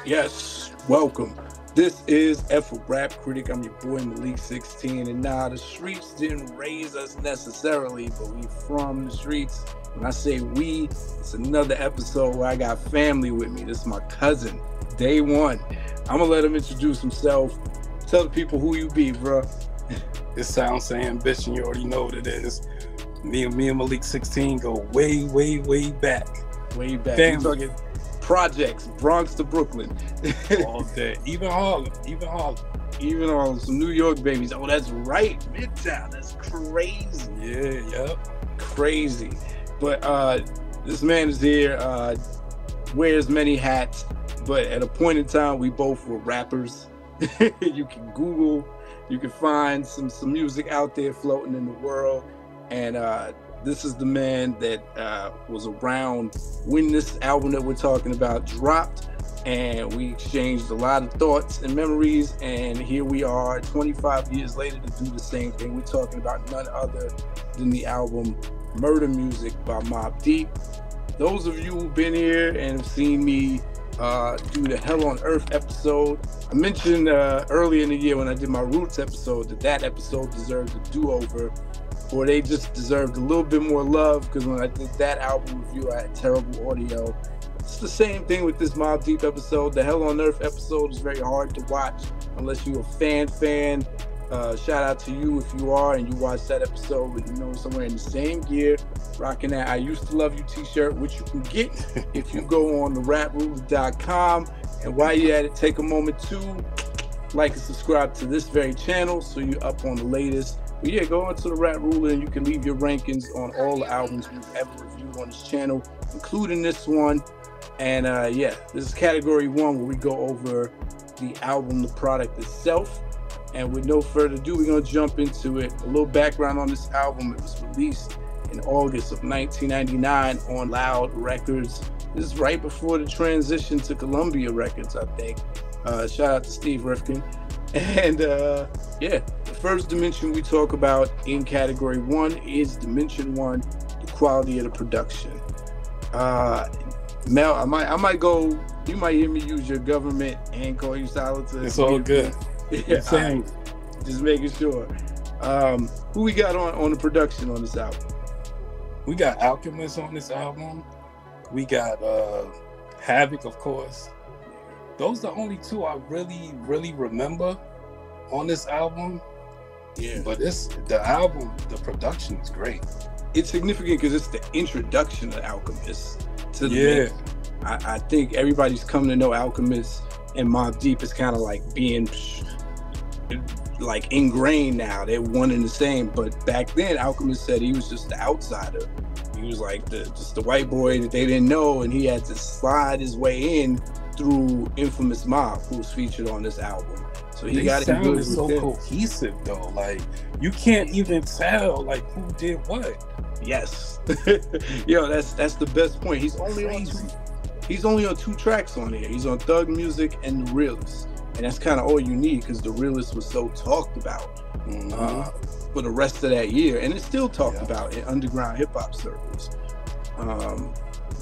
Yes, welcome. This is F for Rap Critic. I'm your boy Malik 16. And nah, the streets didn't raise us necessarily, but we from the streets. When I say we, it's another episode where I got family with me. This is my cousin, Day One. I'm gonna let him introduce himself. Tell the people who you be, bro. It sounds Silencambition. You already know what it is. Me and Malik 16 go way, way, way back. Way back. Family. Projects, Bronx to Brooklyn. All day. Even Harlem. Even all some New York babies. Oh, that's right. Midtown. That's crazy. Yeah, yep. Crazy. But this man is here, wears many hats, but at a point in time, we both were rappers. You can Google, you can find some music out there floating in the world. And this is the man that was around when this album that we're talking about dropped, and we exchanged a lot of thoughts and memories, and here we are 25 years later to do the same thing. We're talking about none other than the album Murda Muzik by Mobb Deep. Those of you who've been here and have seen me do the Hell on Earth episode, I mentioned earlier in the year when I did my Roots episode that episode deserved a do-over, or they just deserved a little bit more love, because when I did that album review, I had terrible audio. It's the same thing with this Mobb Deep episode. The Hell on Earth episode is very hard to watch unless you're a fan. Shout out to you if you are and you watched that episode, but you know, somewhere in the same gear, rocking that I Used to Love You t-shirt, which you can get if you go on the raproot.com. And while you're at it, take a moment to like and subscribe to this very channel so you're up on the latest. But yeah, go onto the Rap Ruler and you can leave your rankings on all the albums we've ever reviewed on this channel, including this one. And yeah, this is category 1, where we go over the album, the product itself. And with no further ado, we're going to jump into it. A little background on this album. It was released in August of 1999 on Loud Records. This is right before the transition to Columbia Records, I think. Shout out to Steve Rifkin. And yeah, the first dimension we talk about in category 1 is dimension 1, the quality of the production. Mel, I might go, you might hear me use your government and call you Silenca. It's all good. Yeah, just making sure. Who we got on the production on this album? We got Alchemist on this album. We got Havoc, of course. Those are the only two I really, really remember on this album. Yeah. But the album, the production is great. It's significant because it's the introduction of Alchemist to the band. I think everybody's come to know Alchemist and Mobb Deep is kind of like being like ingrained now. They're one and the same. But back then, Alchemist said he was just the outsider. He was like just the white boy that they didn't know, and he had to slide his way in through Infamous Mobb, who was featured on this album. So he got it good. So cohesive though. Like you can't even tell like who did what. Yes. Yo, that's the best point. He's only on two tracks on here. He's on Thug Music and The Realist. And that's kind of all you need, because The Realist was so talked about for the rest of that year. And it's still talked about in underground hip-hop circles.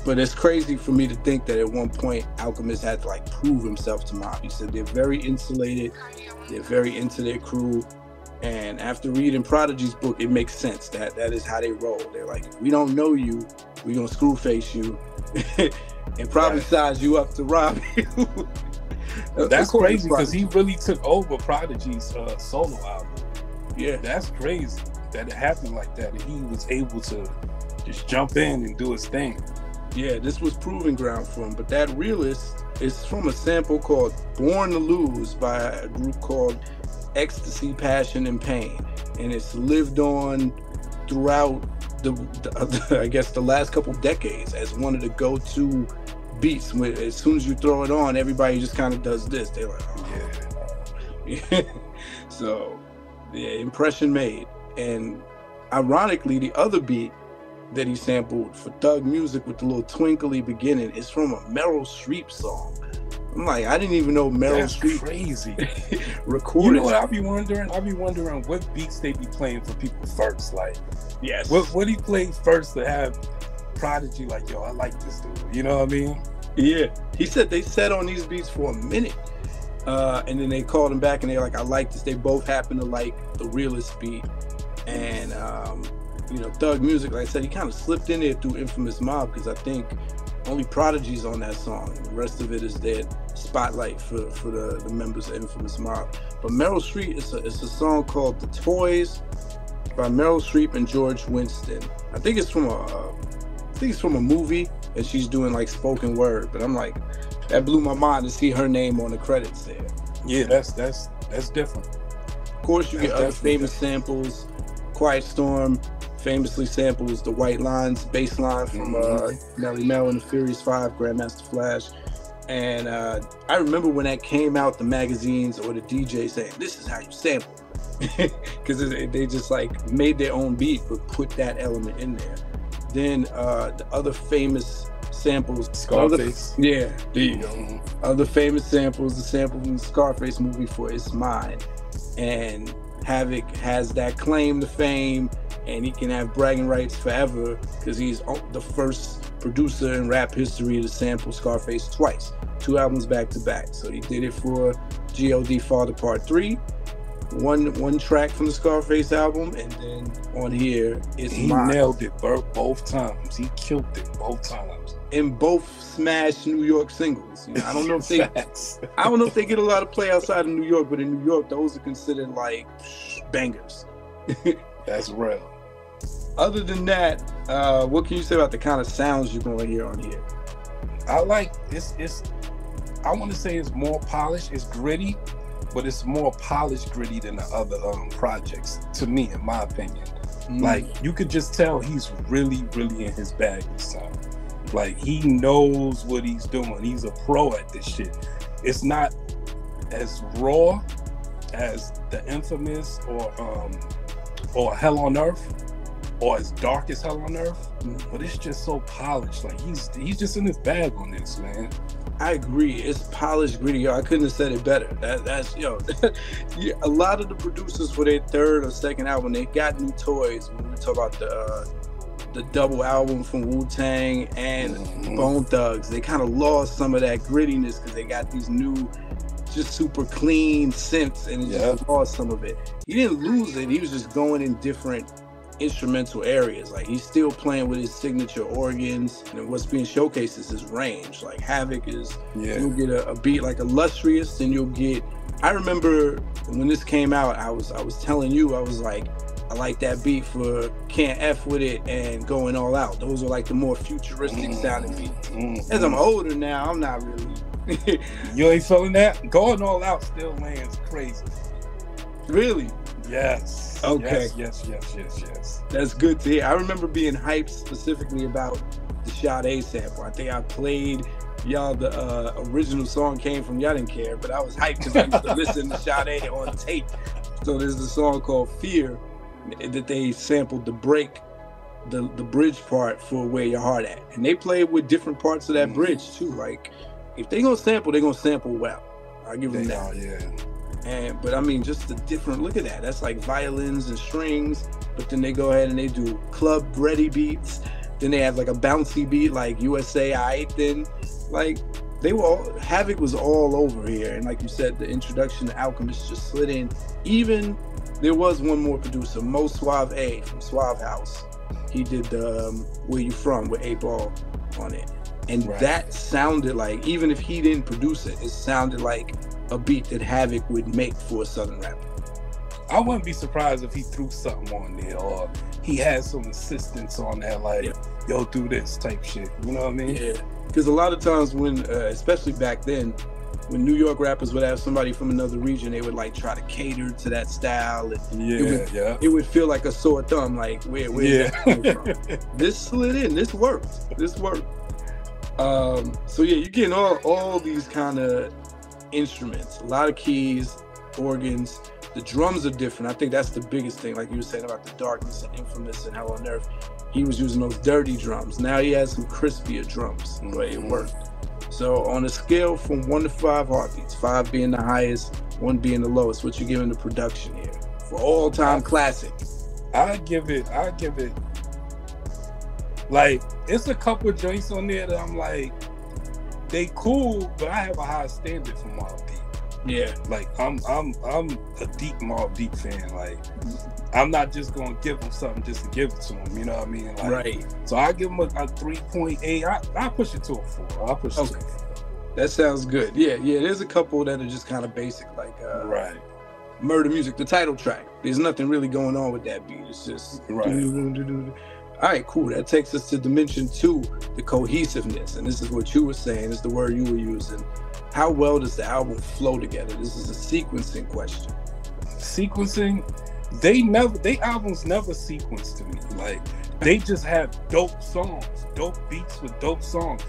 But it's crazy for me to think that at one point, Alchemist had to like prove himself to Mobb. He said they're very insulated. They're very into their crew. And after reading Prodigy's book, it makes sense. That is how they roll. They're like, if we don't know you, we're going to screw face you and probably size you up to rob you. That's crazy, because he really took over Prodigy's solo album. Yeah. That's crazy that it happened like that, and he was able to just jump in and do his thing. Yeah, this was proving ground for him. But that Realist is from a sample called Born to Lose by a group called Ecstasy, Passion, and Pain. And it's lived on throughout I guess the last couple decades as one of the go-to beats. As soon as you throw it on, everybody just kind of does this. They're like, yeah. So, yeah, impression made. And ironically, the other beat that he sampled for Thug Music with the little twinkly beginning is from a Meryl Streep song. I'm like, I didn't even know Meryl Streep crazy recorded. You know what I'll be wondering? I'll be wondering what beats they be playing for people first. Like, yes, what he played first to have Prodigy like, yo, I like this dude. You know what I mean? Yeah, he said they sat on these beats for a minute, and then they called him back and they're like, "I like this." They both happen to like the realest beat, and Thug Music, like I said, he kind of slipped in there through Infamous Mobb because I think only Prodigy's on that song. The rest of it is their spotlight for the members of Infamous Mobb. But Meryl Streep, it's a song called "The Toys" by Meryl Streep and George Winston. I think it's from a movie, and she's doing like spoken word. But I'm like, that blew my mind to see her name on the credits there. Yeah, that's different. Of course, you get other famous samples. Quiet Storm famously samples the White Lines bass line from Melly Mel and the Furious Five, Grandmaster Flash. And I remember when that came out, the magazines or the DJ saying, "This is how you sample," because they just like made their own beat but put that element in there. Then the other famous samples, Scarface. There you go. Other famous samples, the sample from the Scarface movie for "It's Mine," and Havoc has that claim to fame, and he can have bragging rights forever because he's the first producer in rap history to sample Scarface twice, 2 albums back to back. So he did it for G.O.D. Father Part 3, one track from the Scarface album, and then on here, It's Mine. He nailed it both times. He killed it both times. In both smash New York singles. I don't know if they get a lot of play outside of New York, but in New York, those are considered like bangers. That's real. Other than that, what can you say about the kind of sounds you're going to hear on here? I like it's. I want to say it's more polished. It's gritty, but it's more polished, gritty than the other projects. To me, in my opinion, like you could just tell he's really, really in his bag this time. Like he knows what he's doing. He's a pro at this shit. It's not as raw as the Infamous or Hell on Earth, or as dark as Hell on Earth, but it's just so polished. Like he's just in his bag on this, man. I agree. It's polished, gritty. I couldn't have said it better. That's yeah, a lot of the producers for their third or second album, they got new toys. When we talk about the double album from Wu-Tang and Bone Thugs, they kind of lost some of that grittiness because they got these new, just super clean synths, and it just lost some of it. He didn't lose it. He was just going in different instrumental areas. Like he's still playing with his signature organs, and what's being showcased is his range. Like Havoc is, you'll get a beat like Illustrious, and you'll get. I remember when this came out, I was telling you, I was like, I like that beat for Can't F With It and Going All Out. Those are like the more futuristic sounding beats. As I'm older now, I'm not really. You ain't feeling that? Going All Out still lands crazy. Really? Yes. Okay. Yes. That's good to hear. I remember being hyped specifically about the Sade sample. I think I played y'all the original song came from, y'all didn't care, but I was hyped because I used to listen to Sade on tape. So there's a song called Fear that they sampled the break, the bridge part for Where Your Heart At. And they played with different parts of that bridge too. Like if they gonna sample, they're gonna sample well. I'll give them that. But I mean, just the different, look at that. That's like violins and strings, but then they go ahead and they do club ready beats. Then they have like a bouncy beat like USA Aight. Then like they were all, Havoc was all over here. And like you said, the introduction to Alchemist just slid in. Even there was one more producer, Mo Suave A from Suave House. He did the Where You From with 8Ball on it. And that sounded like, even if he didn't produce it, it sounded like a beat that Havoc would make for a Southern rapper. I wouldn't be surprised if he threw something on there, or he had some assistance on there, like, yo, do this type shit. You know what I mean? Yeah. Because a lot of times when, especially back then, when New York rappers would have somebody from another region, they would like try to cater to that style. And it would feel like a sore thumb, like, where's that coming from? This slid in, this worked. So yeah, you're getting all these kind of instruments, a lot of keys, organs. The drums are different. I think that's the biggest thing. Like you were saying about the Darkness and Infamous and Hell on Earth, he was using those dirty drums. Now he has some crispier drums, but it worked. So on a scale from 1 to 5 heartbeats, 5 being the highest, 1 being the lowest, what you giving the production here for all-time classic? I give it. Like, it's a couple of joints on there that I'm like, they cool, but I have a high standard for Mobb Deep. Yeah, like I'm a deep Mobb Deep fan. Like I'm not just gonna give him something just to give it to him. You know what I mean? Like, right. So I give him a 3.8. I push it to a 4. I'll push it to a 4. That sounds good. Yeah. There's a couple that are just kind of basic, like right. Murda Muzik, the title track. There's nothing really going on with that beat. It's just right. All right, cool. That takes us to dimension 2, the cohesiveness, and this is what you were saying. Is the word you were using. How well does the album flow together? This is a sequencing question. Sequencing, they albums never sequence to me. Like they just have dope songs, dope beats with dope songs.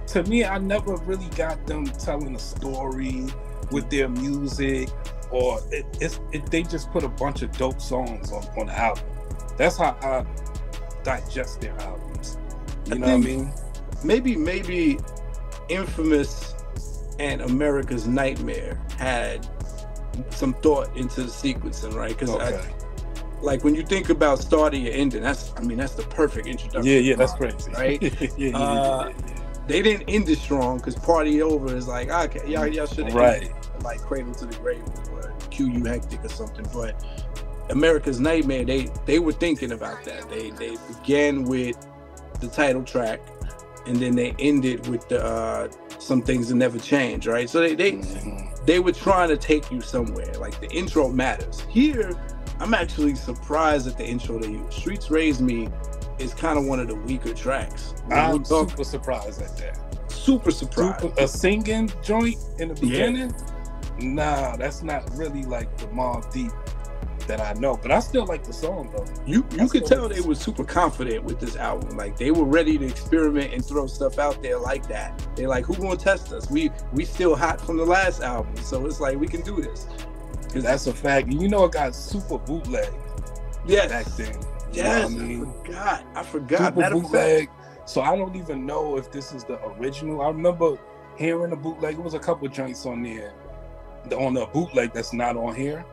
To me, I never really got them telling a story with their music, or they just put a bunch of dope songs on the album. That's how I digest their albums. You know what I mean? Maybe Infamous and America's Nightmare had some thought into the sequencing, right? Because like when you think about starting and ending, that's the perfect introduction. Yeah, that's crazy, right? They didn't end it strong because Party Over is like, okay, y'all should have ended like Cradle to the Grave or Q You Hectic or something. But America's Nightmare, they were thinking about that. They began with the title track, and then they ended with the Some Things That Never Change, right? So they were trying to take you somewhere. Like the intro matters. Here, I'm actually surprised at the intro they use. Streets Raised Me is kind of one of the weaker tracks. I'm super surprised at that. Super surprised. A singing joint in the beginning? Nah, that's not really like the Mobb Deep that I know, but I still like the song though. You could tell they were super confident with this album. Like they were ready to experiment and throw stuff out there like that. They're like, who gonna test us? We still hot from the last album, so it's like we can do this. Cause that's a fact. And you know it got super bootleg. Back then. Yes, I forgot. Super bootleg. So I don't even know if this is the original. I remember hearing the bootleg. It was a couple joints on there on the bootleg that's not on here.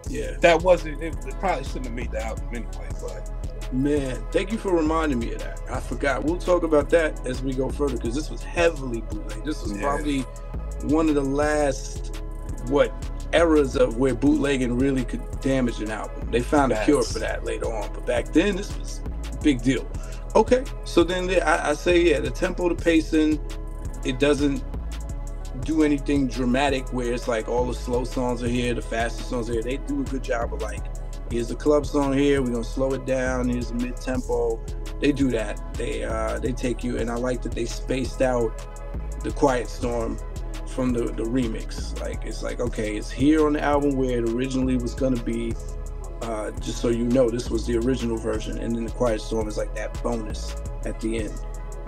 Yeah, that wasn't. It probably shouldn't have made the album anyway. But man, thank you for reminding me of that. I forgot. We'll talk about that as we go further because this was heavily bootleg. This was probably one of the last eras of where bootlegging really could damage an album. They found a cure for that later on, but back then this was a big deal. Okay, so then I say the tempo, the pacing, it doesn't do anything dramatic where it's like all the slow songs are here, the faster songs are here. They do a good job of like, here's a club song here, we're gonna slow it down, here's a mid-tempo. They do that. They take you, and I like that they spaced out the Quiet Storm from the remix. Like it's like, okay, it's here on the album where it originally was gonna be, just so you know, this was the original version, and then the Quiet Storm is like that bonus at the end.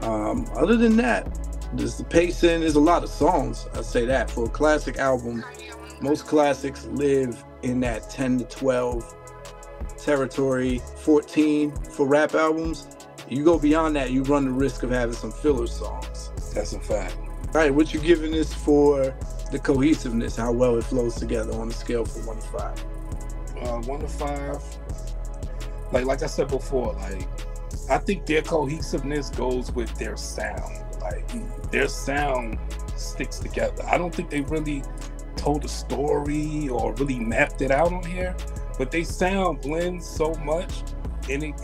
Other than that, there's the pacing. There's a lot of songs, I'd say that. For a classic album, most classics live in that 10 to 12 territory, 14 for rap albums. You go beyond that, you run the risk of having some filler songs. That's a fact. All right, what you giving this for the cohesiveness, how well it flows together on a scale from 1 to 5? 1 to 5. Like I said before, like I think their cohesiveness goes with their sound. Like their sound sticks together. I don't think they really told a story or really mapped it out on here, but they sound blends so much, and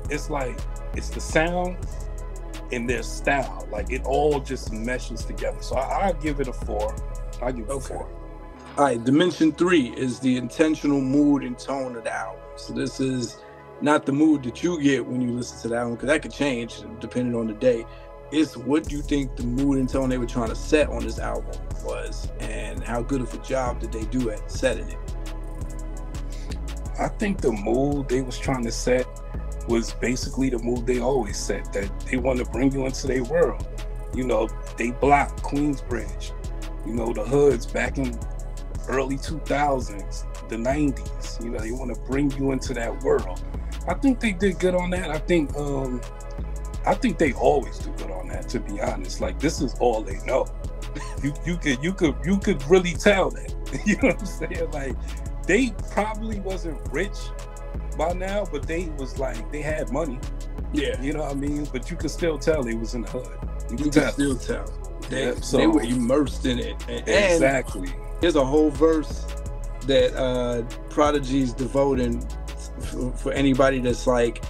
it's like it's the sound and their style. Like it all just meshes together. So I give it a 4. I give it a 4. All right, dimension 3 is the intentional mood and tone of the album. So this is not the mood that you get when you listen to the album, because that could change depending on the day. It's what you think the mood and tone they were trying to set on this album was, and how good of a job did they do at setting it. I think the mood they was trying to set was basically the mood they always set, that they want to bring you into their world. You know, they blocked Queensbridge, you know, the hoods back in early 2000s, the 90s. You know, they want to bring you into that world. I think they did good on that. I think they always do good on that, to be honest. Like this is all they know. You could really tell that. You know what I'm saying? Like they probably wasn't rich by now, but they was like, they had money. Yeah. You know what I mean? But you could still tell they was in the hood. You can still tell. They were immersed in it. Exactly. And there's a whole verse that Prodigy's devoting for anybody that's like,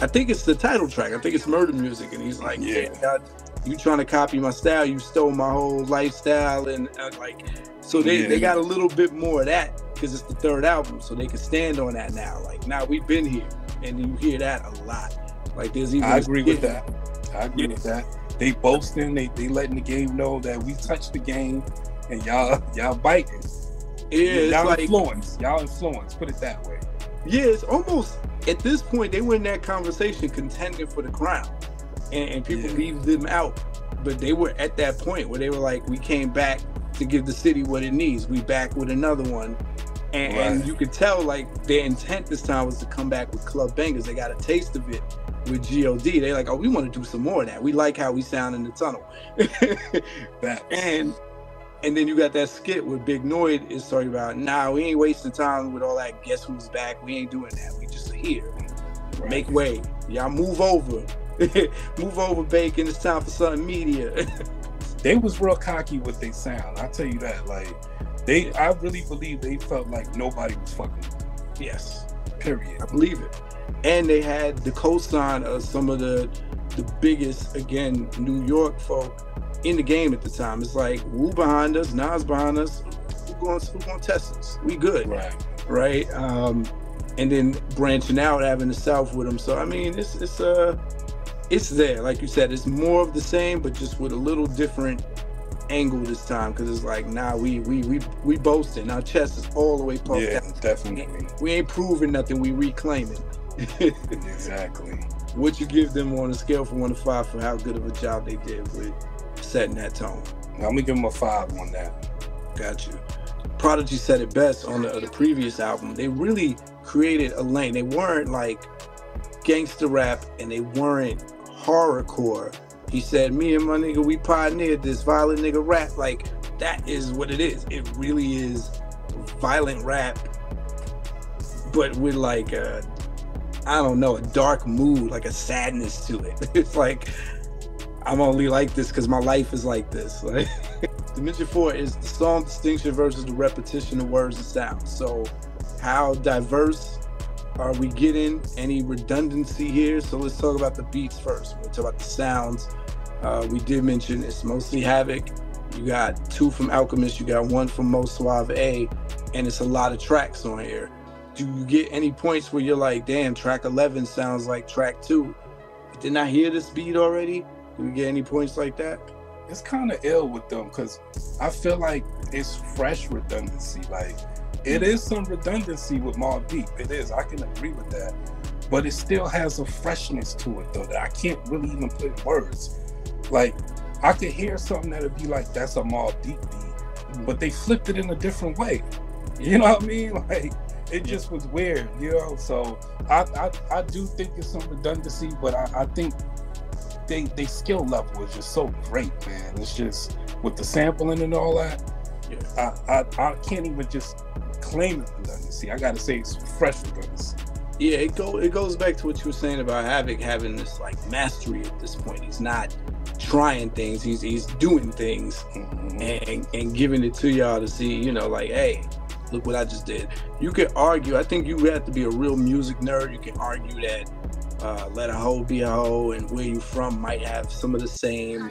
I think it's the title track. I think it's Murda Muzik, and he's like, you trying to copy my style? You stole my whole lifestyle, and like, so they got a little bit more of that because it's the third album, so they can stand on that now. Like, now we've been here, and you hear that a lot. Like, there's even. I agree with that. They boasting, they letting the game know that we touched the game, and y'all biting. Yeah, y'all influence. Put it that way. Yeah, it's almost at this point they were in that conversation contending for the crown, and people leave them out. But they were at that point where they were like, we came back to give the city what it needs. We back with another one, and you could tell like their intent this time was to come back with club bangers. They got a taste of it with G.O.D. They're like, oh, we want to do some more of that. We like how we sound in the tunnel. And then you got that skit where Big Noid is talking about, nah, we ain't wasting time with all that guess who's back. We ain't doing that. We just here. Make way. Y'all move over. Move over, Bacon. It's time for something media. They was real cocky with their sound. I'll tell you that. Like, I really believe they felt like nobody was fucking. Yes. Period. I believe it. And they had the cosign of some of the biggest, again, New York folk in the game at the time. It's like, Wu behind us, Nas behind us. Who gonna test us? We good, right? And then branching out, having the South with them. So I mean, it's there. Like you said, it's more of the same, but just with a little different angle this time. Because it's like, nah, we boasting. Our chest is all the way puffed out. Yeah, definitely. We ain't proving nothing. We reclaiming. Exactly. What you give them on a scale from 1 to 5 for how good of a job they did with setting that tone? I'm gonna give them a 5 on that. Got you. Prodigy said it best on the previous album. They really created a lane. They weren't like gangster rap, and they weren't horrorcore. He said, me and my nigga, we pioneered this violent nigga rap. Like, that is what it is. It really is violent rap, but with like a dark mood, like a sadness to it. It's like, I'm only like this because my life is like this. Like, Dimension 4 is the song distinction versus the repetition of words and sounds. So how diverse are we getting? Any redundancy here? So let's talk about the beats first. We'll talk about the sounds. We did mention it's mostly Havoc. You got 2 from Alchemist. You got 1 from Mo Suave A. And it's a lot of tracks on here. Do you get any points where you're like, damn, track 11 sounds like track 2? Didn't I hear this beat already? Do we get any points like that? It's kind of ill with them because I feel like it's fresh redundancy. Like, it is some redundancy with Mobb Deep. It is. I can agree with that. But it still has a freshness to it, though, that I can't really even put in words. Like, I could hear something that would be like, that's a Mobb Deep beat, but they flipped it in a different way. You know what I mean? Like, it just was weird, you know? So I do think it's some redundancy, but I think they skill level is just so great, man. It's just with the sampling and all that. Yeah. I can't even just claim it redundancy. I gotta say it's fresh redundancy. Yeah, it goes back to what you were saying about Havoc having this like mastery at this point. He's not trying things, he's doing things, and giving it to y'all to see, you know, like, hey, look what I just did. You could argue, I think you have to be a real music nerd. You can argue that Let a Hoe Be a Hoe and Where You From might have some of the same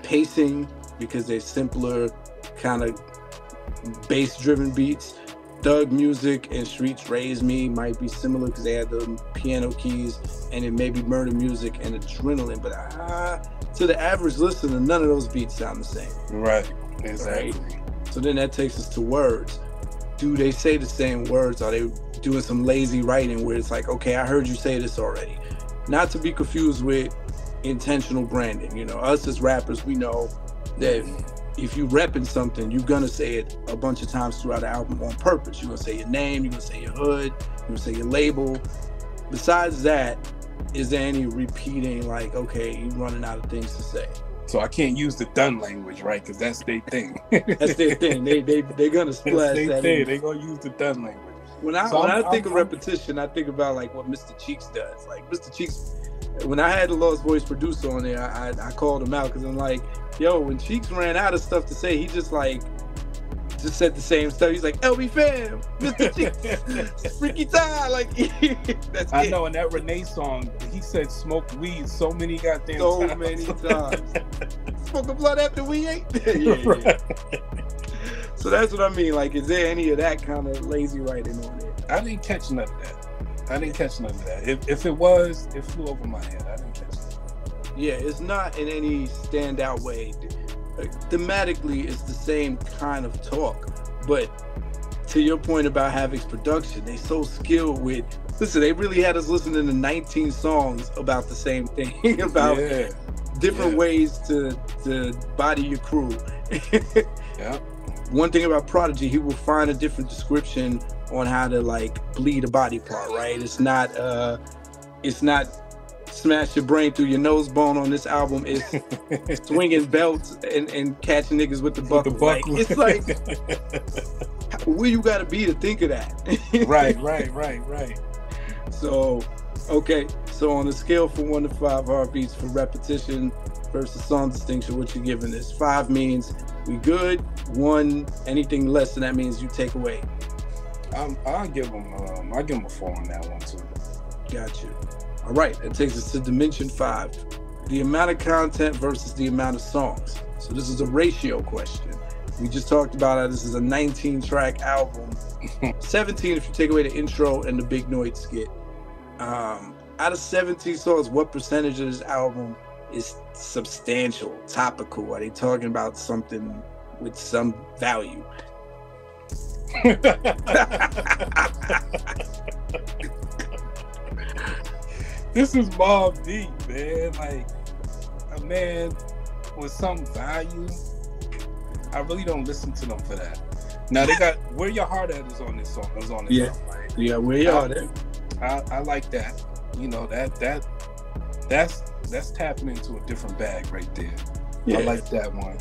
pacing because they're simpler, kind of bass-driven beats. Thug Music and Streets Raise Me might be similar because they had the piano keys, and it may be Murda Muzik and Adrenaline, but to the average listener, none of those beats sound the same. Right, exactly. Right? So then that takes us to words. Do they say the same words? Are they doing some lazy writing where it's like, okay, I heard you say this already? Not to be confused with intentional branding. You know, us as rappers, we know that if you repping something, you're gonna say it a bunch of times throughout the album on purpose. You're gonna say your name, you're gonna say your hood, you're gonna say your label. Besides that, is there any repeating, like, okay, you're running out of things to say? So I can't use the done language, right? Because that's their thing. That's their thing. They're gonna splash that in. They're gonna use the done language. When I think of repetition, I think about like what Mr. Cheeks does. Like Mr. Cheeks when I had the Lost Voice producer on there, I called him out because I'm like, yo, when Cheeks ran out of stuff to say, he just said the same stuff. He's like, LB fam, Mr. Cheeks, Freaky Ty, like that's I know in that Renee song, he said smoke weed so many goddamn so times. many times. Smoke a blunt after we ate. Yeah. Right. So that's what I mean. Like, is there any of that kind of lazy writing on it? I didn't catch none of that. If it was, it flew over my head. I didn't catch it. Yeah, it's not in any standout way. Thematically, it's the same kind of talk. But to your point about Havoc's production, they so skilled with. Listen, they really had us listening to 19 songs about the same thing, about different ways to body your crew. Yeah. One thing about Prodigy, he will find a different description on how to like bleed a body part, right? It's not smash your brain through your nose bone on this album. It's swinging belts and catching niggas with the buckle. Like, it's like, where you gotta be to think of that? Right. So, okay. So on a scale from 1 to 5 heartbeats for repetition versus song distinction, what you giving this? 5 means we good. 1, anything less than that means you take away. I'll give him a 4 on that one too. Got you. All right, that takes us to dimension 5. The amount of content versus the amount of songs. So this is a ratio question. We just talked about how this is a 19-track album. 17 if you take away the intro and the Big Noise skit. Out of 17 songs, what percentage of this album is substantial, topical? Are they talking about something with some value? This is Mobb Deep, man. Like a man with some value. I really don't listen to them for that. Now they got Where Your Heart At is on this song. Album, right? Yeah, Where Your Heart At. I like that. You know, that's tapping into a different bag right there. Yeah. I like that one.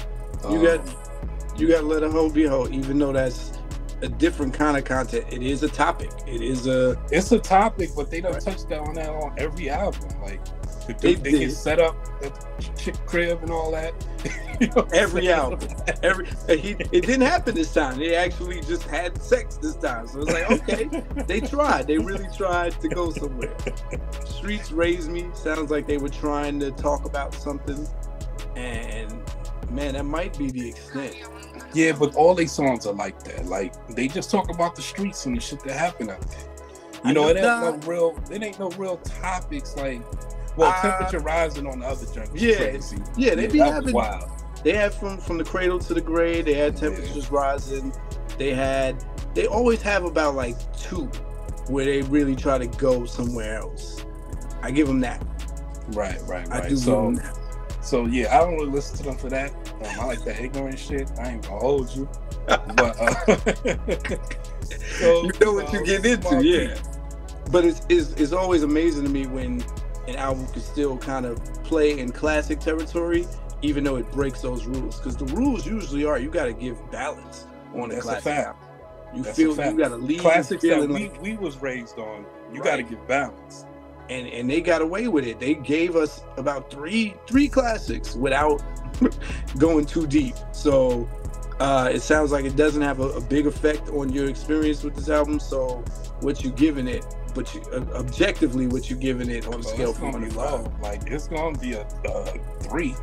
You got Let a Hoe Be a Hoe, even though that's a different kind of content. It is a topic. It's a topic, but they don't touch that on every album. Like they get set up at the chick crib and all that. You know every album. It didn't happen this time. They actually just had sex this time. So it's like, okay, they tried. They really tried to go somewhere. Streets Raised Me sounds like they were trying to talk about something, and man, that might be the extent. Yeah, but all they songs are like that. Like they just talk about the streets and the shit that happened out there. You know, it ain't no real topics like, well, temperature rising on the other joint. Yeah, they be having wild. They had from the cradle to the grave. They had temperatures rising. They always have about like 2 where they really try to go somewhere else. I give them that. Right. I do give them that. So yeah, I don't really listen to them for that. I like that ignorant shit. I ain't gonna hold you, but so, you know what you get into, yeah. But it's always amazing to me when an album can still kind of play in classic territory, even though it breaks those rules. Because the rules usually are you got to give balance on a classic album. You got to leave classics that we was raised on. You got to give balance. And they got away with it. They gave us about three classics without going too deep. So it sounds like it doesn't have a big effect on your experience with this album. So what you giving it, but objectively what you giving it on a scale from 1 to 5? Like it's gonna be a 3.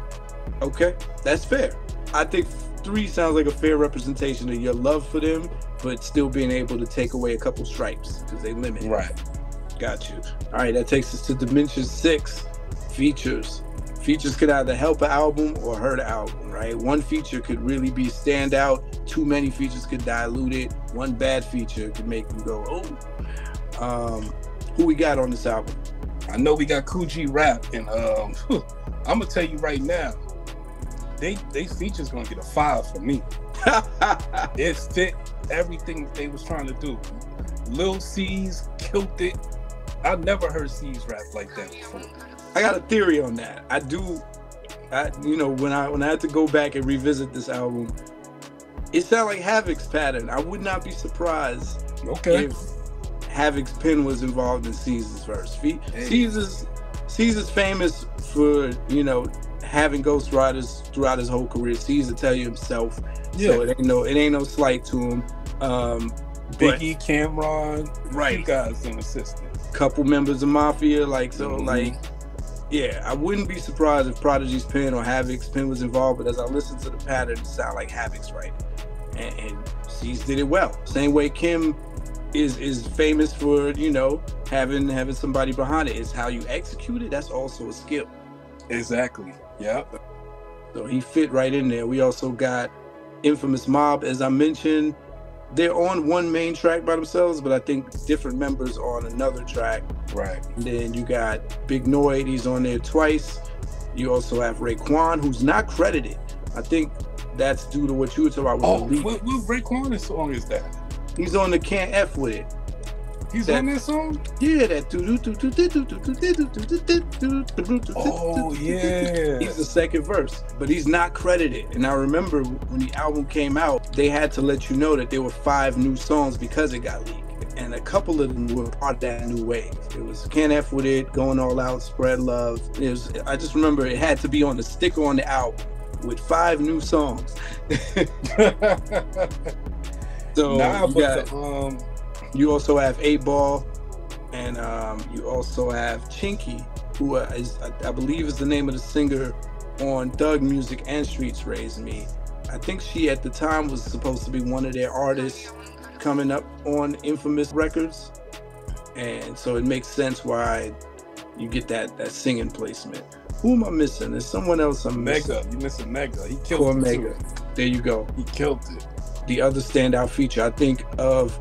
Okay, that's fair. I think 3 sounds like a fair representation of your love for them, but still being able to take away a couple stripes because they limit. Right. Got you. All right, that takes us to dimension 6, features. Features could either help an album or hurt an album, right? One feature could really be standout. Too many features could dilute it. One bad feature could make you go, oh. Who we got on this album? I know we got Coogee Rap, and I'm gonna tell you right now, they features gonna get a 5 for me. It fit everything that they was trying to do. Lil C's killed it. I've never heard C's rap like that before. I got a theory on that. When I had to go back and revisit this album, it sounded like Havoc's pattern. I would not be surprised if Havoc's pen was involved in C's verse. C's Caesar's famous for, you know, having ghostwriters throughout his whole career. Caesar tell you himself. Yeah. So it ain't no slight to him. Biggie, Cameron, right. You guys an assistant. Couple members of Mafia, like, so like, yeah, I wouldn't be surprised if Prodigy's pen or Havoc's pen was involved, but as I listen to the pattern, it sounds like Havoc's right. And C's did it well. Same way Kim is famous for, you know, having somebody behind it. It's how you execute it. That's also a skill. Exactly. Yeah. So he fit right in there. We also got Infamous Mobb, as I mentioned. They're on one main track by themselves, but I think different members are on another track. Right. And then you got Big Noid, he's on there twice. You also have Raekwon, who's not credited. I think that's due to what you were talking about. What Raekwon's song is that? He's on the Can't F With It. He's on that song? Yeah, that. Oh, yeah. He's the second verse, but he's not credited. And I remember when the album came out, they had to let you know that there were 5 new songs because it got leaked. And a couple of them were part of that new wave. It was Can't F With It, Going All Out, Spread Love. I just remember it had to be on the sticker on the album with 5 new songs. So you also have 8Ball, and you also have Chinky, who is, I believe, is the name of the singer on Thug Music and Streets Raised Me. I think she at the time was supposed to be one of their artists coming up on Infamous Records, and so it makes sense why you get that singing placement. Who am I missing? There's someone else I'm missing. Mega, you missing Mega. He killed it. Mega. There you go. He killed it. The other standout feature, I think, of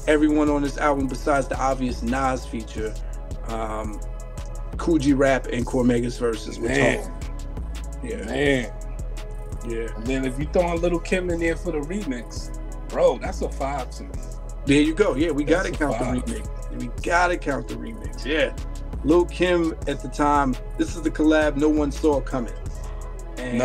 everyone on this album besides the obvious Nas feature, Coogee Rap and Cormega's verses. Man. Yeah. Man. Yeah. And then if you throw a Little Kim in there for the remix, bro, that's a 5 to me. There you go. Yeah, we gotta count the 5. remix. We gotta count the remix. Yeah. Lil Kim at the time, this is the collab no one saw coming. And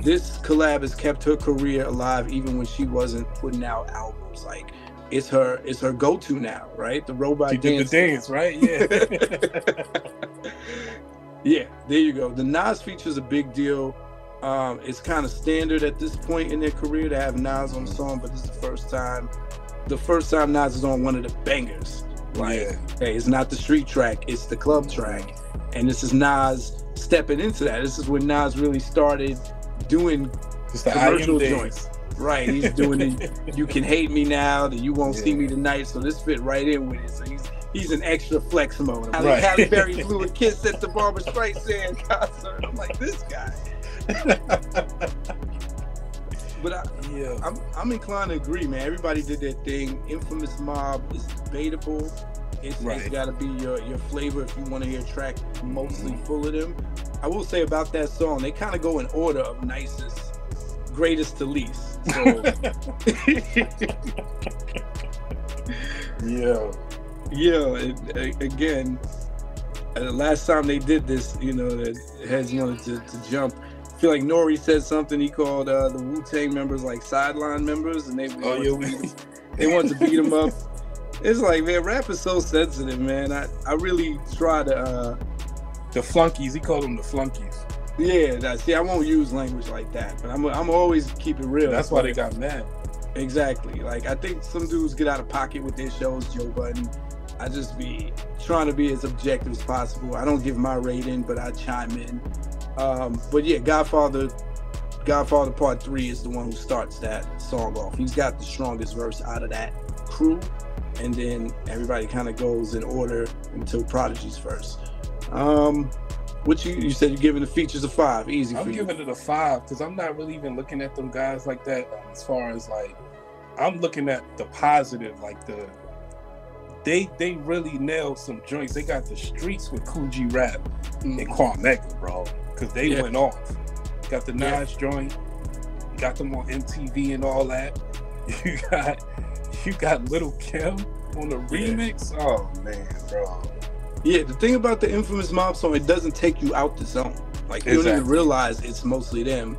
this collab has kept her career alive even when she wasn't putting out albums. Like, it's her go-to now, right? The robot she dance. Did the dance, right? Yeah. Yeah, there you go. The Nas feature is a big deal. It's kind of standard at this point in their career to have Nas on the song, but this is the first time Nas is on one of the bangers. Like, hey, it's not the street track, it's the club track. And this is Nas stepping into that. This is when Nas really started doing commercial joints. Right, he's doing it. You can hate me now, that you won't see me tonight. So this fit right in with it. So he's in extra flex mode. Right. Halle Berry blew a kiss at the Barbra Streisand concert. I'm like, this guy. But I'm inclined to agree, man. Everybody did their thing. Infamous Mobb is debatable. It's got to be your flavor if you want to hear a track mostly full of them. I will say about that song, they kind of go in order of nicest, greatest to least. So, again, the last time they did this, you know, the heads wanted to jump. I feel like Nori said something. He called the Wu-Tang members like sideline members, and they wanted to beat them up. It's like, man, rap is so sensitive, man. I really try to the flunkies. He called them the flunkies. Yeah, see, I won't use language like that, but I'm always keep it real. That's why they got mad. Exactly. Like, I think some dudes get out of pocket with their shows, Joe Budden. I just be trying to be as objective as possible. I don't give my rating, but I chime in. But yeah, Godfather Part 3 is the one who starts that song off. He's got the strongest verse out of that crew, and then everybody kind of goes in order until Prodigy's verse. What you said you're giving the features a 5. Easy for you. I'm giving it a 5 because I'm not really even looking at them guys like that. As far as like, I'm looking at the positive, like they really nailed some joints. They got the streets with Coogee Rap and Cormega, bro, because they went off. Got the Nas joint, got them on MTV and all that. You got Little Kim on the remix. Oh man, bro. Yeah, the thing about the Infamous Mobb song, it doesn't take you out the zone. Like, you don't even realize it's mostly them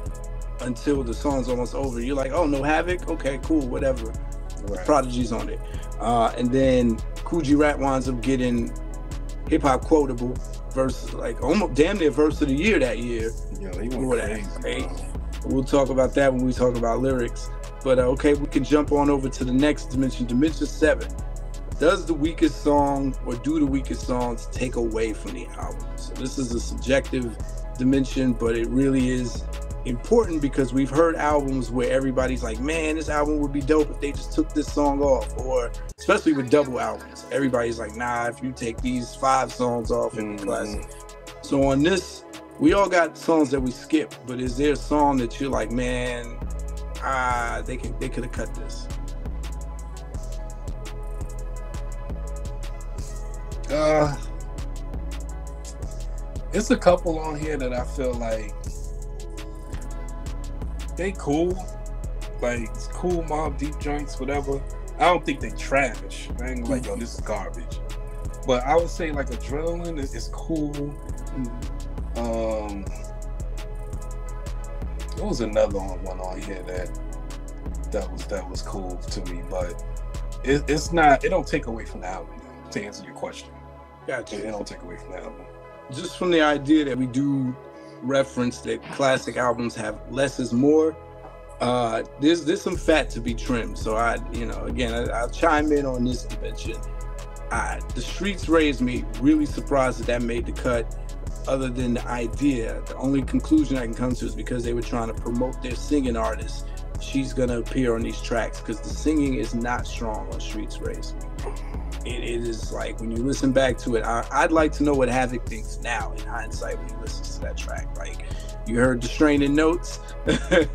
until the song's almost over. You're like, oh, no Havoc? Okay, cool, whatever. Right. Prodigy's on it. And then Coogee Rap winds up getting hip-hop quotable verse, like almost damn near verse of the year that year. Yeah, he went crazy. Right? We'll talk about that when we talk about lyrics. But okay, we can jump on over to the next dimension, Dimension 7. Does the weakest song or do the weakest songs take away from the album? So this is a subjective dimension, but it really is important because we've heard albums where everybody's like, man, this album would be dope if they just took this song off, or especially with double albums, everybody's like, nah, if you take these 5 songs off, it'd be classic. So on this, we all got songs that we skip, but is there a song that you're like, man, they could have cut this? It's a couple on here that I feel like they cool, like it's cool Mobb Deep joints, whatever. I don't think they trash. I ain't like, yo, this is garbage. But I would say like Adrenaline is cool. There was another one on here that was cool to me, but it's not. It don't take away from the album. To answer your question, Gotcha. It don't take away from the album. Just from the idea that we do reference that classic albums have less is more, there's some fat to be trimmed. So I'll chime in on this dimension. The Streets Raised Me, really surprised that made the cut. Other than the idea, the only conclusion I can come to is because they were trying to promote their singing artist, she's gonna appear on these tracks, because the singing is not strong on Streets Raised Me. It is like, when you listen back to it, I'd like to know what Havoc thinks now in hindsight when he listens to that track. Like, you heard the straining notes, and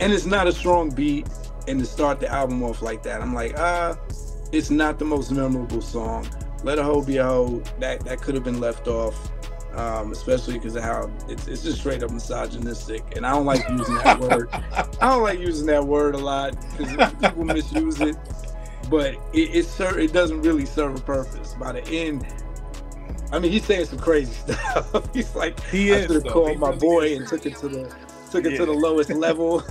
it's not a strong beat, and to start the album off like that, I'm like, it's not the most memorable song. Let a Hoe Be a Hoe, that could have been left off, especially because of how it's just straight up misogynistic, and I don't like using that word. I don't like using that word a lot because people misuse it. But it doesn't really serve a purpose. By the end, I mean, he's saying some crazy stuff. He's like, I should have called my boy and took it to the lowest level.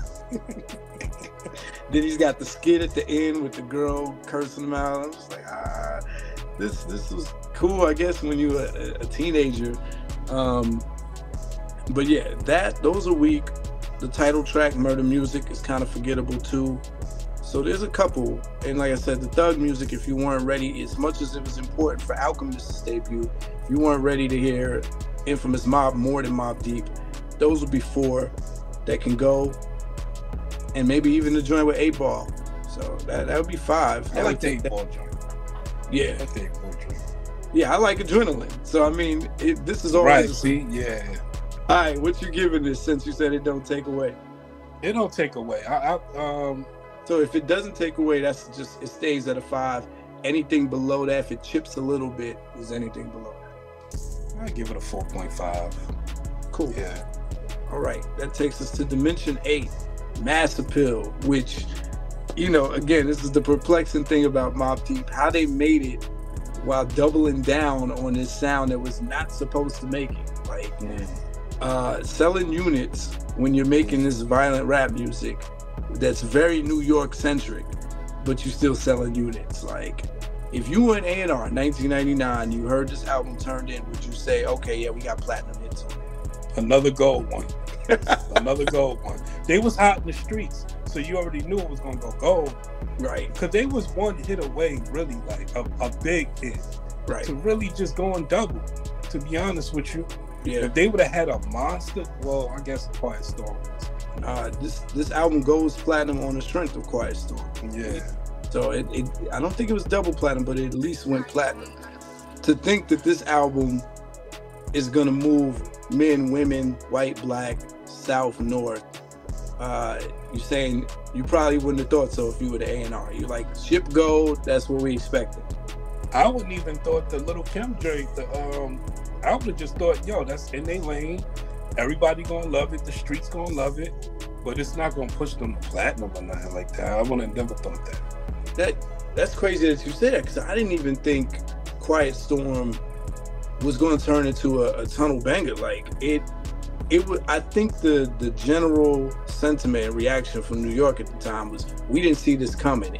Then he's got the skit at the end with the girl cursing him out. I'm just like, this was cool, I guess, when you were a teenager. But yeah, those are weak. The title track, Murda Muzik, is kind of forgettable too. So there's a couple, and like I said, the Thug Music, if you weren't ready, as much as it was important for Alchemist's debut, if you weren't ready to hear Infamous Mob more than Mobb Deep, those would be 4 that can go, and maybe even the joint with 8 Ball. So that would be 5. I like the 8 Ball joint. Yeah. I like the 8 Ball joint. Yeah, I like Adrenaline. So I mean, this is always right. See, yeah. All right, what you giving this, since you said it don't take away? It don't take away. So if it doesn't take away, that's just, it stays at a 5. Anything below that, if it chips a little bit, is anything below that? I give it a 4.5. Cool. Yeah. All right, that takes us to Dimension 8, Mass Appeal, which, again, this is the perplexing thing about Mobb Deep, how they made it while doubling down on this sound that was not supposed to make it. Like, selling units when you're making this violent rap music that's very New York centric, but you still selling units. Like, if you were an A&R in 1999, you heard this album turned in, would you say, okay, yeah, we got platinum hits on it? Another gold one. Another gold one. They was hot in the streets, so you already knew it was gonna go gold. Right. Because they was one hit away, really, like a big hit. Right. To really just going double, to be honest with you. Yeah. If they would have had a monster, well, I guess Quiet Storm was. This album goes platinum on the strength of Quiet Storm. Yeah. So I don't think it was double platinum, but it at least went platinum. To think that this album is gonna move men, women, white, black, south, north, you're saying you probably wouldn't have thought so if you were the A&R. You're like, ship gold, that's what we expected. I wouldn't even thought the Little Kim Drake, I would have just thought, yo, that's in their lane. Everybody gonna love it. The streets gonna love it, but it's not gonna push them to platinum or nothing like that. I would have never thought that. That's crazy that you say that, because I didn't even think Quiet Storm was going to turn into a tunnel banger. Like it would. I think the general sentiment and reaction from New York at the time was, we didn't see this coming.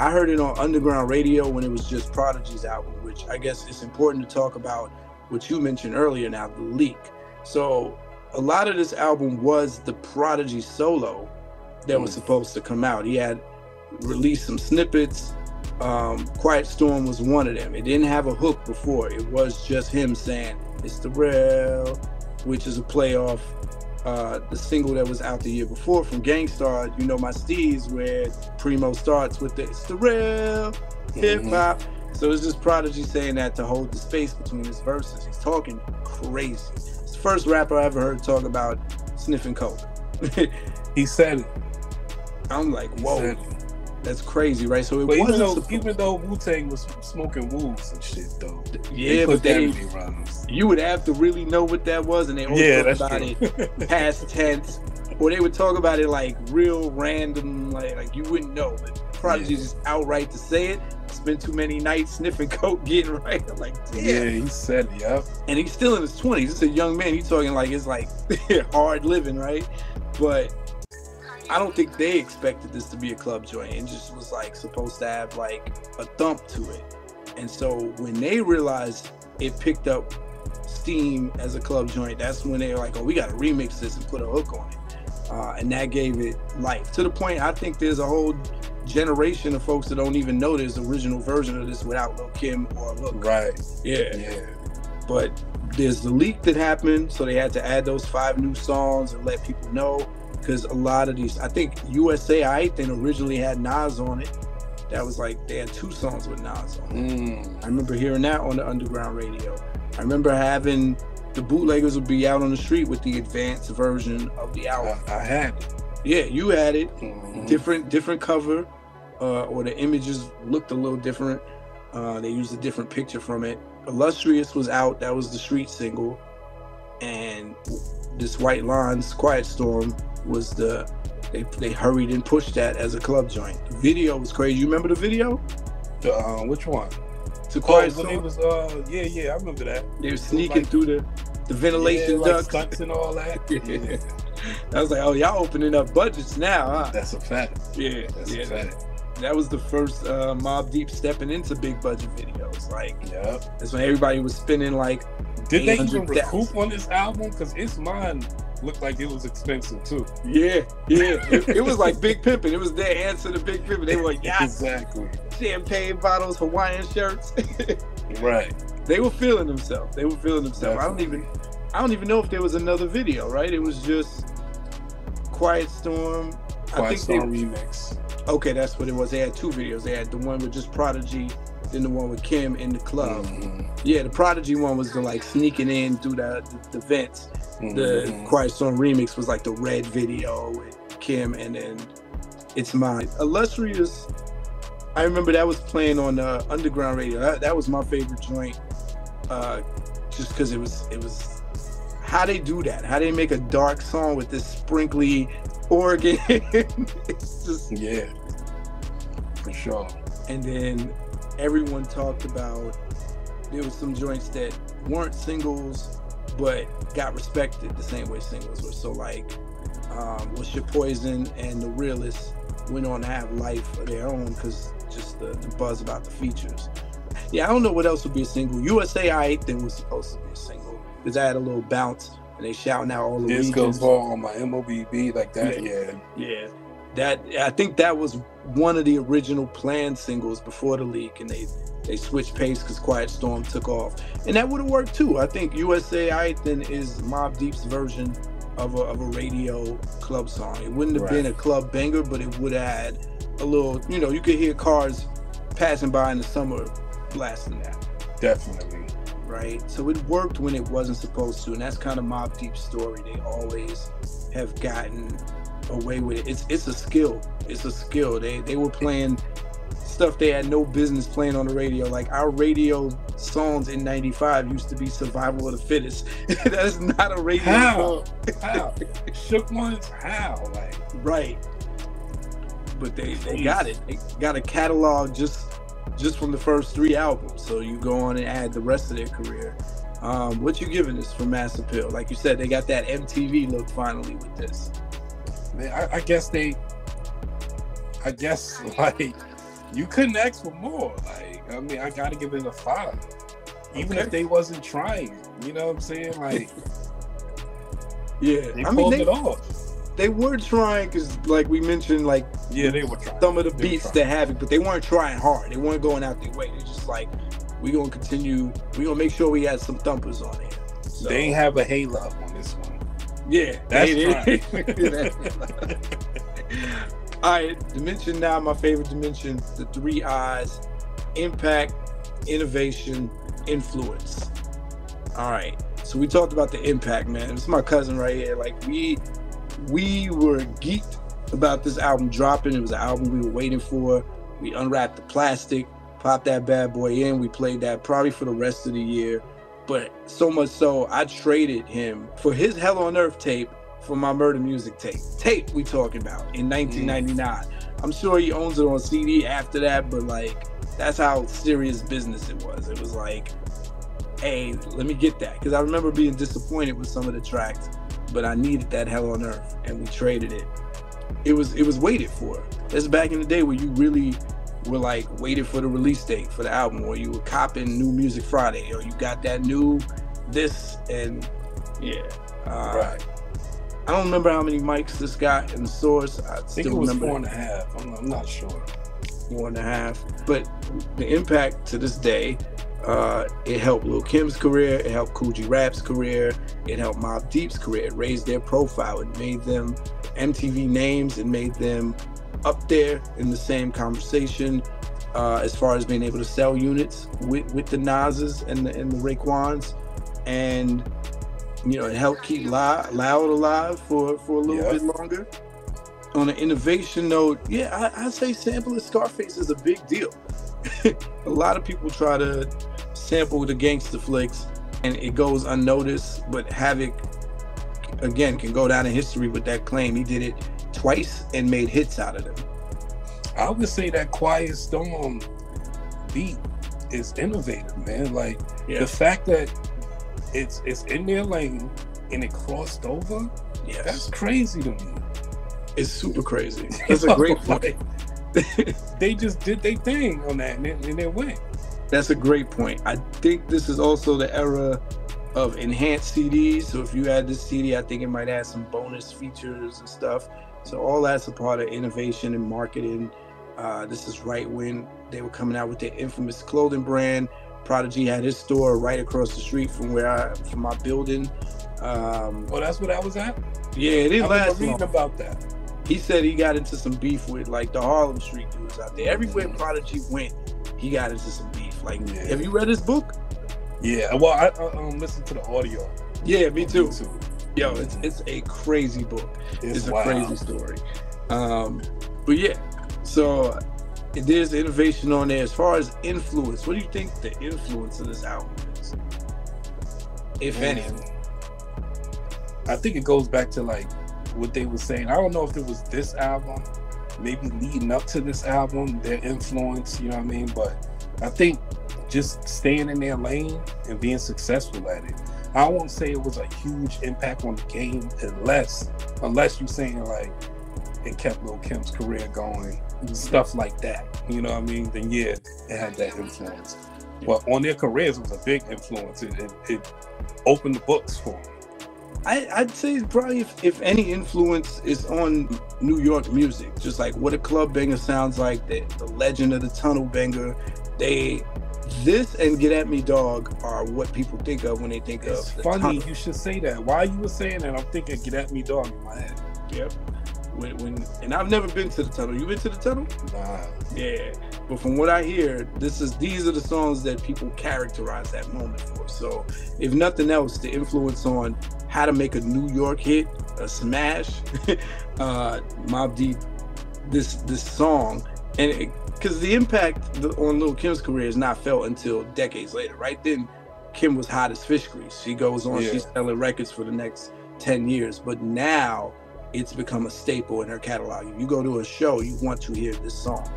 I heard it on underground radio when it was just Prodigy's album, which I guess it's important to talk about what you mentioned earlier now, the leak. So a lot of this album was the Prodigy solo that was supposed to come out. He had released some snippets. Quiet Storm was one of them. It didn't have a hook before. It was just him saying, "It's the real," which is a play off the single that was out the year before from Gangstar, You Know My Steez, where Primo starts with the "It's the real hip hop." So it's just Prodigy saying that to hold the space between his verses. He's talking crazy. It's the first rapper I ever heard talk about sniffing coke. He said it. I'm like, whoa, that's crazy, right? So even though Wu-Tang was smoking wolves and shit, though. Yeah, but you would have to really know what that was, and they always talk about it past tense, or they would talk about it like real random, like you wouldn't know. But Prodigy just outright to say it. Spent too many nights sniffing coke, getting right. I'm like, damn. Yeah, he said it, yeah. And he's still in his 20s. He's a young man. He's talking like it's like hard living, right? But I don't think they expected this to be a club joint. It just was like supposed to have like a thump to it. And so when they realized it picked up steam as a club joint, that's when they were like, oh, we got to remix this and put a hook on it. And that gave it life. To the point, I think there's a whole generation of folks that don't even know there's an original version of this without Lil Kim or Look. Right. Yeah. But there's the leak that happened, so they had to add those 5 new songs and let people know. Because a lot of these, I think USA Aight then originally had Nas on it. That was like, they had 2 songs with Nas on it. I remember hearing that on the underground radio. I remember having the bootleggers would be out on the street with the advanced version of the album. I had it. Yeah, you had it. Different cover, or the images looked a little different. They used a different picture from it. Illustrious was out. That was the street single. And this White Lines, Quiet Storm, was they hurried and pushed that as a club joint. The video was crazy. You remember the video? Which one? To Quiet Storm. It was I remember that. They were sneaking through the ventilation ducts. Like stunts and all that. Yeah. I was like, oh, y'all opening up budgets now, huh? That's a fact. Yeah, that's a fact. That was the first Mobb Deep stepping into big budget videos. Like, yep. That's when everybody was spending like. Did they even recoup on this album? Because It's Mine looked like it was expensive too. Yeah. It was like Big Pimpin'. It was their answer to Big Pimpin'. They were like, yeah, exactly. Champagne bottles, Hawaiian shirts. Right. They were feeling themselves. Definitely. I don't even know if there was another video. Right. It was just Quiet Storm. Quiet Storm remix. Okay, that's what it was. They had 2 videos. They had the one with just Prodigy, then the one with Kim in the club. Yeah, the Prodigy one was the like sneaking in through the vents. The Quiet Storm remix was like the red video with Kim, and then It's Mine. Illustrious, I remember that was playing on underground radio. That was my favorite joint, just because it was how they do that. How they make a dark song with this sprinkly organ. It's just for sure. And then everyone talked about there was some joints that weren't singles but got respected the same way singles were. So like What's Your Poison and The Realist went on to have life of their own because just the buzz about the features. Yeah, I don't know what else would be a single. USA Aight then was supposed to be a single because I had a little bounce and they shouting out all the This goes ball on my MOBB like that. Yeah. That I think that was one of the original planned singles before the leak, and they switched pace because Quiet Storm took off, and that would have worked too. I think USA Aight then is Mobb Deep's version of a radio club song. It wouldn't have been a club banger, but it would have had a little, you could hear cars passing by in the summer blasting that. Definitely. Right? So it worked when it wasn't supposed to, and that's kind of Mobb Deep's story. They always have gotten away with it. It's a skill. It's a skill. They were playing stuff they had no business playing on the radio. Like our radio songs in '95 used to be Survival of the Fittest. That is not a radio song. How? Shook Ones? How? Like, right. But they got it. They got a catalog just from the first 3 albums. So you go on and add the rest of their career. What you giving this for Mass Appeal? Like you said, they got that MTV look finally with this. Man, I guess like You couldn't ask for more. Like, I mean, I gotta give it a 5. Even if they wasn't trying. You know what I'm saying? Like, yeah, they pulled it off. They were trying, because like we mentioned, like, yeah, they were trying some of the beats that Havoc, but they weren't trying hard. They weren't going out their way. They're just like, we're gonna continue. We're gonna make sure we had some thumpers on it. So, they ain't have a halo on this one. Yeah, that's right. All right, dimension now. My favorite dimension: the 3 I's: impact, innovation, influence. All right. So we talked about the impact, man. It's my cousin right here. Like, we were geeked about this album dropping. It was an album we were waiting for. We unwrapped the plastic, popped that bad boy in. We played that probably for the rest of the year. But so much so, I traded him for his Hell on Earth tape for my Murda Muzik tape we talking about in 1999. I'm sure he owns it on CD after that, but like, that's how serious business it was. It was like, hey, let me get that, because I remember being disappointed with some of the tracks, but I needed that Hell on Earth, and we traded it. It was waited for. That's back in the day where you really were like waited for the release date for the album, or you were copping New Music Friday, or you got that new this, and yeah. Right. I don't remember how many mics this got in the source. I think it was 4.5. I'm not sure. 4.5. But the impact to this day, it helped Lil Kim's career, it helped Kool G Rap's career, it helped Mobb Deep's career. It raised their profile, it made them MTV names, it made them up there in the same conversation as far as being able to sell units with the Nas's and the Raekwons, and you know, it helped keep Loud alive for a little bit longer. On an innovation note, yeah, I say sampling Scarface is a big deal. A lot of people try to sample the gangster flicks and it goes unnoticed, but Havoc, again, can go down in history with that claim. He did it twice and made hits out of them. I would say that Quiet Storm beat is innovative, man. Like, the fact that it's in their lane and it crossed over, that's crazy to me. It's super crazy. It's a great point. They just did their thing on that and they went. That's a great point. I think this is also the era of enhanced CDs. So if you had this CD, I think it might add some bonus features and stuff. So all that's a part of innovation and marketing. This is right when they were coming out with their infamous clothing brand. Prodigy had his store right across the street from my building. That's where I was at? Yeah, it didn't last long. Reading about that. He said he got into some beef with like the Harlem Street dudes out there. Everywhere Prodigy went, he got into some beef. Like, have you read his book? Yeah, well, I listened to the audio. Yeah, me too. Yo, it's a crazy book. It's a crazy story. But yeah, so there's innovation on there. As far as influence, what do you think the influence of this album is, if any? I think it goes back to like what they were saying. I don't know if it was this album, maybe leading up to this album, their influence, you know what I mean? But I think just staying in their lane and being successful at it. I won't say it was a huge impact on the game unless you're saying like it kept Lil Kim's career going, stuff like that. You know what I mean? Then yeah, it had that influence. But on their careers, it was a big influence. It opened the books for them. I'd say probably if any influence is on New York music, just like what a club banger sounds like, the legend of the tunnel banger, this and Get At Me Dog are what people think of when they think of the funny tunnel. You should say that. While you were saying that, I'm thinking Get At Me Dog in my head. Yep. And I've never been to the tunnel. You been to the tunnel? Nah. Yeah. But from what I hear, these are the songs that people characterize that moment for. So if nothing else, the influence on how to make a New York hit, a smash, Mobb Deep, this song, and because the impact on Lil Kim's career is not felt until decades later. Right then, Kim was hot as fish grease. She goes on, she's selling records for the next 10 years. But now it's become a staple in her catalog. If you go to a show, you want to hear this song.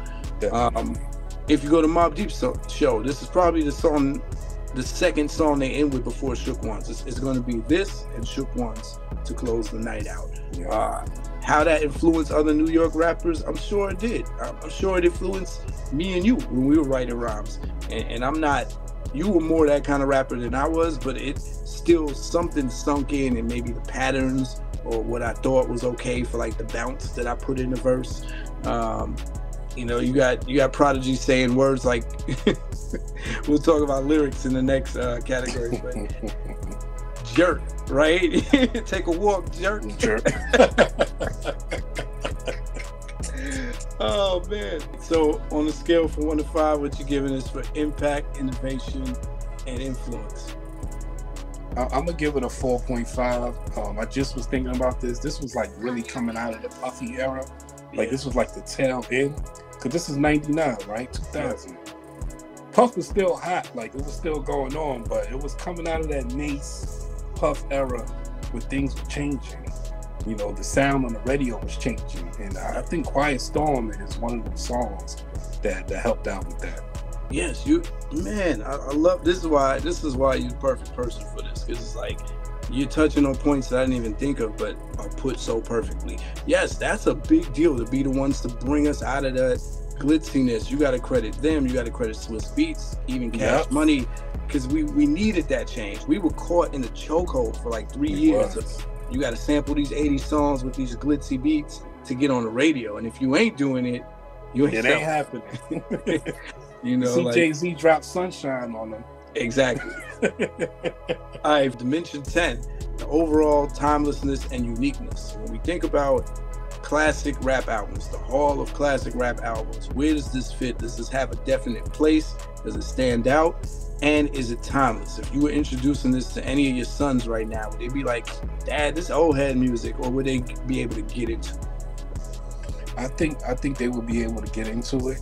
If you go to Mobb Deep's show, this is probably the second song they end with before Shook Ones. It's going to be this and Shook Ones to close the night out. How that influenced other New York rappers, I'm sure it did. I'm sure it influenced me and you when we were writing rhymes. And I'm not, you were more that kind of rapper than I was, but it still something sunk in, and maybe the patterns or what I thought was okay for like the bounce that I put in the verse. You know, you got Prodigy saying words like, we'll talk about lyrics in the next category, but jerk, right? Take a walk, jerk. Jerk. Oh man. So on a scale from 1 to 5, what you giving us for impact, innovation, and influence? I'm gonna give it a 4.5. I just was thinking about this. This was like really coming out of the Puffy era. Like this was like the tail end. Cause this is 99, right? 2000. Puff was still hot. Like it was still going on, but it was coming out of that Mace Puff era where things were changing. You know, the sound on the radio was changing. And I think Quiet Storm is one of those songs that helped out with that. Yes, I love this. Is why you're the perfect person for this, because it's like you're touching on points that I didn't even think of, but are put so perfectly. Yes, that's a big deal to be the ones to bring us out of that glitziness. You got to credit them. You got to credit Swiss Beats, even Cash Money, because we needed that change. We were caught in a chokehold for like 3 years. You got to sample these 80 songs with these glitzy beats to get on the radio, and if you ain't doing it, it ain't happening. You know, see, Jay-Z dropped Sunshine on them. Exactly. All right, Dimension 10, the overall timelessness and uniqueness. When we think about classic rap albums, the hall of classic rap albums, where does this fit? Does this have a definite place? Does it stand out? And is it timeless? If you were introducing this to any of your sons right now, would they be like, Dad, this old head music, or would they be able to get into it? I think they would be able to get into it.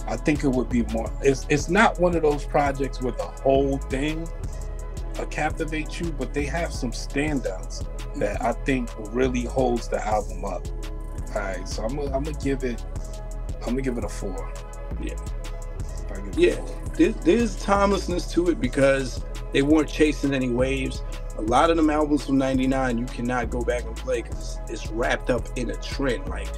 I think it would be more. It's not one of those projects where the whole thing captivates you, but they have some standouts that I think really holds the album up. All right, so I'm gonna give it a 4. Yeah. There's timelessness to it because they weren't chasing any waves. A lot of them albums from '99 you cannot go back and play because it's wrapped up in a trend. Like,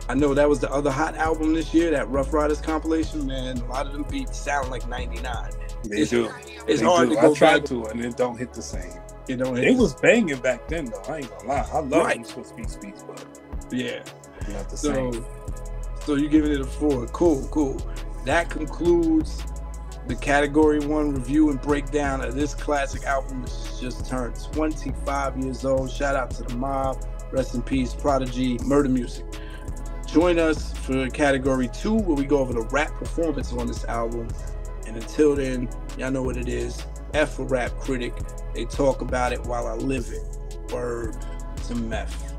I know that was the other hot album this year, that Rough Riders compilation. Man, a lot of them beats sound like '99. They do. It's hard to go I tried back to, and it don't hit the same. It don't. It was banging back then, though. I ain't gonna lie. I love them Swiss Beats, but yeah, not the same. So you giving it a 4? Cool. That concludes the category 1 review and breakdown of this classic album, which just turned 25 years old. Shout out to the Mobb. Rest in peace, Prodigy, Murda Muzik. Join us for category 2, where we go over the rap performance on this album. And until then, y'all know what it is. F for Rap Critic. They talk about it while I live it. Word to meth.